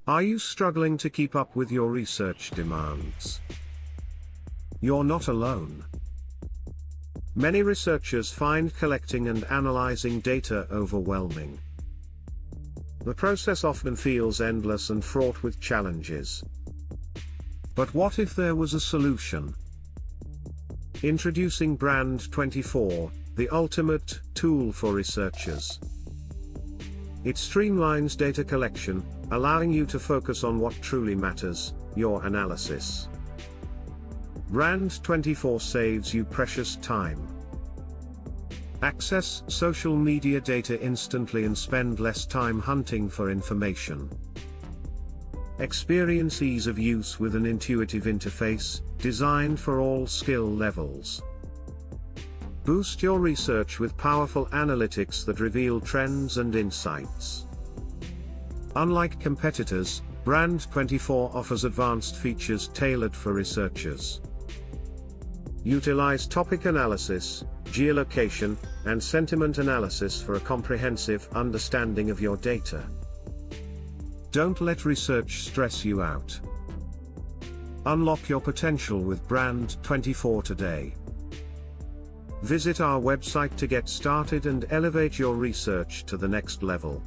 Are you struggling to keep up with your research demands? You're not alone. Many researchers find collecting and analyzing data overwhelming. The process often feels endless and fraught with challenges. But what if there was a solution? Introducing Brand24, the ultimate tool for researchers. It streamlines data collection, allowing you to focus on what truly matters, your analysis. Brand24 saves you precious time. Access social media data instantly and spend less time hunting for information. Experience ease of use with an intuitive interface, designed for all skill levels. Boost your research with powerful analytics that reveal trends and insights. Unlike competitors, Brand24 offers advanced features tailored for researchers. Utilize topic analysis, geolocation, and sentiment analysis for a comprehensive understanding of your data. Don't let research stress you out. Unlock your potential with Brand24 today. Visit our website to get started and elevate your research to the next level.